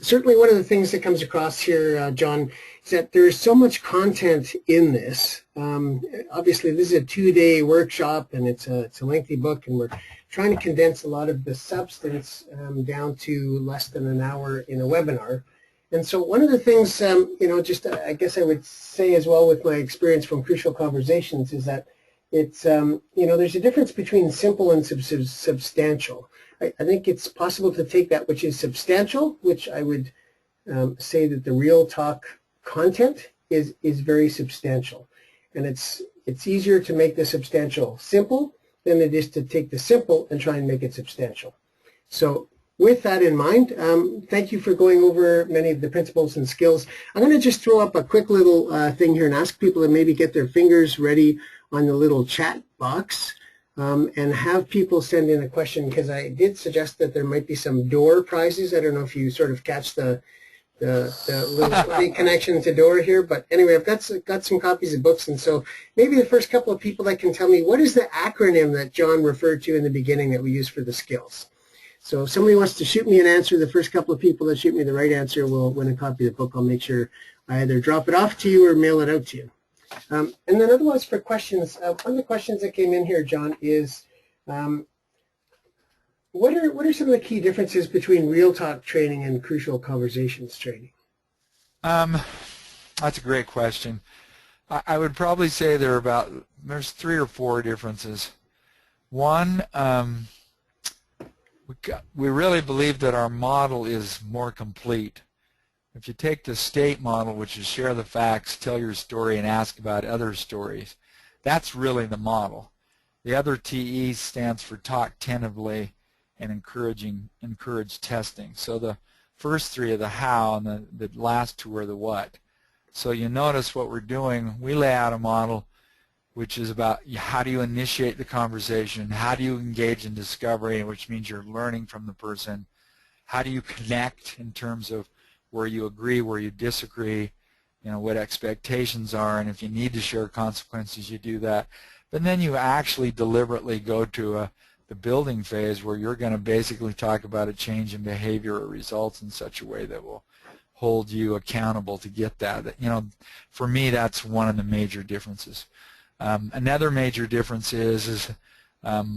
Certainly one of the things that comes across here, John, is that there's so much content in this. Obviously, this is a 2-day workshop, and it's a lengthy book, and we're trying to condense a lot of the substance down to less than an hour in a webinar. And so one of the things, just I guess I would say as well with my experience from Crucial Conversations is that it's, there's a difference between simple and substantial. I think it's possible to take that which is substantial, which I would say that the real talk content is very substantial. And it's easier to make the substantial simple than it is to take the simple and try and make it substantial. So with that in mind, thank you for going over many of the principles and skills. I'm going to just throw up a quick little thing here and ask people to maybe get their fingers ready on the little chat box and have people send in a question, because I did suggest that there might be some door prizes. I don't know if you sort of catch the little funny connection to door here, but anyway, I've got some copies of books, and so maybe the first couple of people that can tell me what is the acronym that John referred to in the beginning that we use for the skills. So if somebody wants to shoot me an answer, the first couple of people that shoot me the right answer will win a copy of the book. I'll make sure I either drop it off to you or mail it out to you. And then otherwise for questions, one of the questions that came in here, John, is what are some of the key differences between real talk training and Crucial Conversations training? That's a great question. I would probably say there's 3 or 4 differences. One, we really believe that our model is more complete. If you take the STATE model, which is share the facts, tell your story, and ask about other stories, that's really the model. The other TE stands for talk tentatively and encourage testing. So the first 3 are the how, and the last 2 are the what. So you notice what we're doing, we lay out a model which is about how do you initiate the conversation, how do you engage in discovery, which means you're learning from the person, how do you connect in terms of where you agree, where you disagree, what expectations are, and if you need to share consequences, you do that. But then you actually deliberately go to the building phase where you're going to basically talk about a change in behavior or results in such a way that will hold you accountable to get that. For me, that's one of the major differences. Another major difference is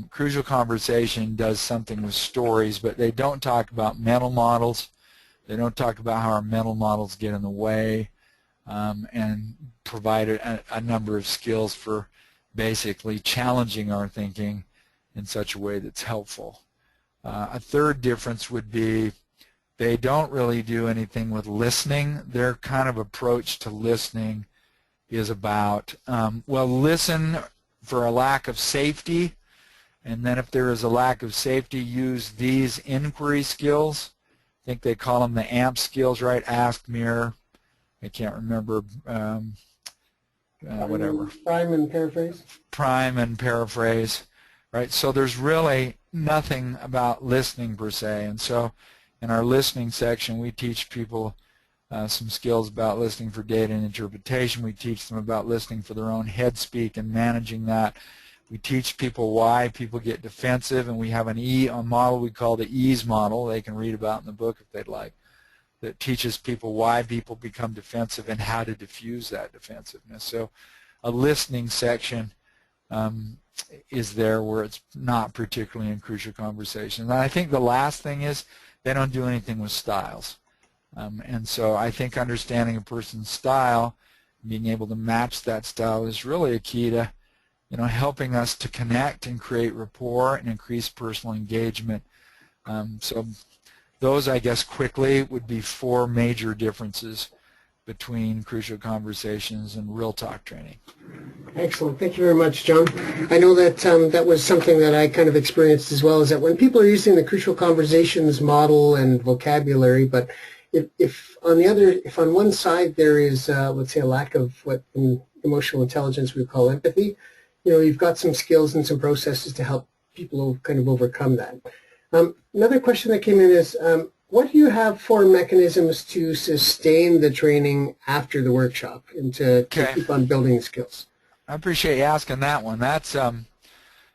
Crucial Conversation does something with stories, but they don't talk about mental models. They don't talk about how our mental models get in the way, and provide a number of skills for basically challenging our thinking in such a way that's helpful. A third difference would be they don't really do anything with listening. Their kind of approach to listening is about, well, listen for a lack of safety, and then if there is a lack of safety, use these inquiry skills. I think they call them the AMP skills, right? Ask, mirror, I can't remember, whatever. Prime and paraphrase. Prime and paraphrase, right? So there's really nothing about listening per se, and so in our listening section we teach people some skills about listening for data and interpretation. We teach them about listening for their own head speak and managing that. We teach people why people get defensive, and we have a model we call the EASE model they can read about in the book if they'd like, that teaches people why people become defensive and how to diffuse that defensiveness. So a listening section is there where it's not particularly in Crucial Conversations. And I think the last thing is they don't do anything with styles. And so I think understanding a person's style, being able to match that style is really a key to, helping us to connect and create rapport and increase personal engagement. So those, I guess, quickly would be 4 major differences between Crucial Conversations and Real Talk training. Excellent. Thank you very much, John. I know that that was something that I kind of experienced as well, is that when people are using the Crucial Conversations model and vocabulary, but if on one side there is, let's say, a lack of what in emotional intelligence we call empathy, you've got some skills and some processes to help people kind of overcome that. Another question that came in is, what do you have for mechanisms to sustain the training after the workshop and to keep on building skills? I appreciate you asking that one. That's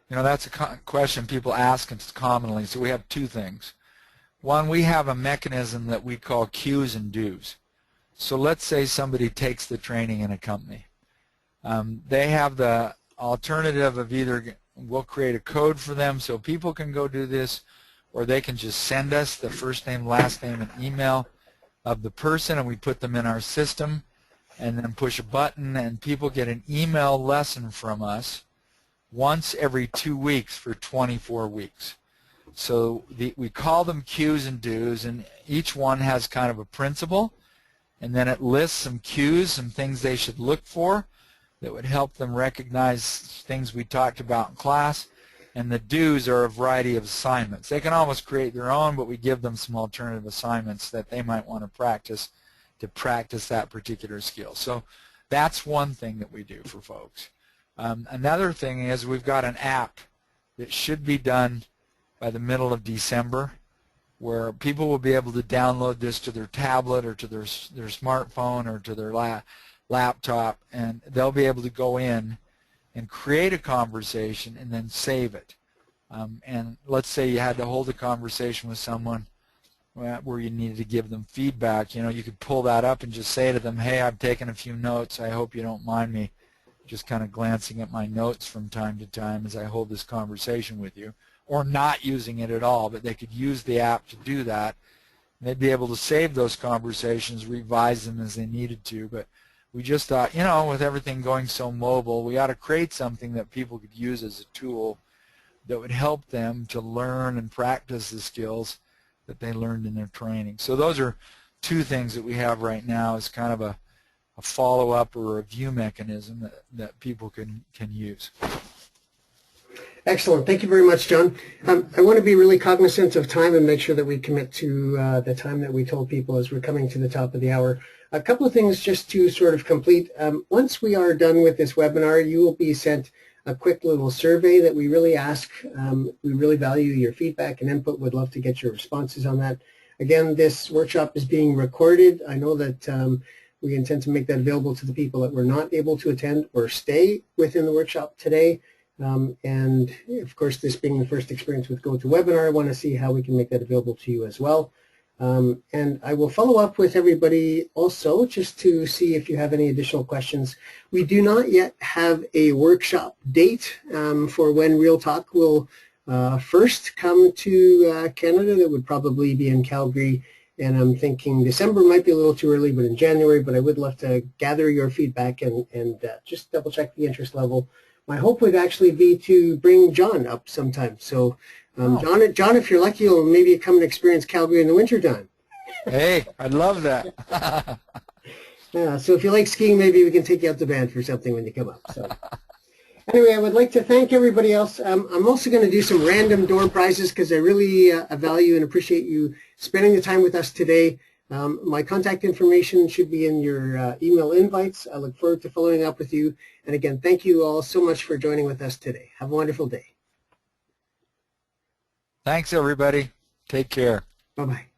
that's a question people ask commonly. So we have 2 things. One, we have a mechanism that we call cues and do's. So let's say somebody takes the training in a company. They have the alternative of either we'll create a code for them so people can go do this, or they can just send us the first name, last name, and email of the person, and we put them in our system, and then push a button, and people get an email lesson from us once every 2 weeks for 24 weeks. So we call them cues and do's, and each one has kind of a principle, and then it lists some cues, some things they should look for that would help them recognize things we talked about in class. And the do's are a variety of assignments. They can almost create their own, but we give them some alternative assignments that they might want to practice that particular skill. So that's one thing that we do for folks. Another thing is we've got an app that should be done by the middle of December, where people will be able to download this to their tablet or to their smartphone or to their laptop, and they'll be able to go in and create a conversation and then save it. And let's say you had to hold a conversation with someone where you needed to give them feedback. You could pull that up and just say to them, hey, I've taken a few notes. I hope you don't mind me just kind of glancing at my notes from time to time as I hold this conversation with you, or not using it at all. But they could use the app to do that. And they'd be able to save those conversations, revise them as they needed to. But we just thought, with everything going so mobile, we ought to create something that people could use as a tool that would help them to learn and practice the skills that they learned in their training. So those are 2 things that we have right now as kind of a follow-up or a review mechanism that people can use. Excellent. Thank you very much, John. I want to be really cognizant of time and make sure that we commit to the time that we told people as we're coming to the top of the hour. A couple of things just to sort of complete. Once we are done with this webinar, you will be sent a quick little survey that we really ask. We really value your feedback and input. Would love to get your responses on that. Again, this workshop is being recorded. I know that we intend to make that available to the people that were not able to attend or stay within the workshop today. And of course, this being the first experience with GoToWebinar, I want to see how we can make that available to you as well. And I will follow up with everybody also just to see if you have any additional questions. We do not yet have a workshop date for when Real Talk will first come to Canada. That would probably be in Calgary, and I'm thinking December might be a little too early, but in January. But I would love to gather your feedback and just double check the interest level. My hope would actually be to bring John up sometime. So John, if you're lucky, you'll maybe come and experience Calgary in the wintertime. Hey, I'd love that. Yeah, so if you like skiing, maybe we can take you out to band for something when you come up. So anyway, I would like to thank everybody else. I'm also going to do some random door prizes because I really value and appreciate you spending the time with us today. My contact information should be in your email invites. I look forward to following up with you. And again, thank you all so much for joining with us today. Have a wonderful day. Thanks, everybody. Take care. Bye-bye.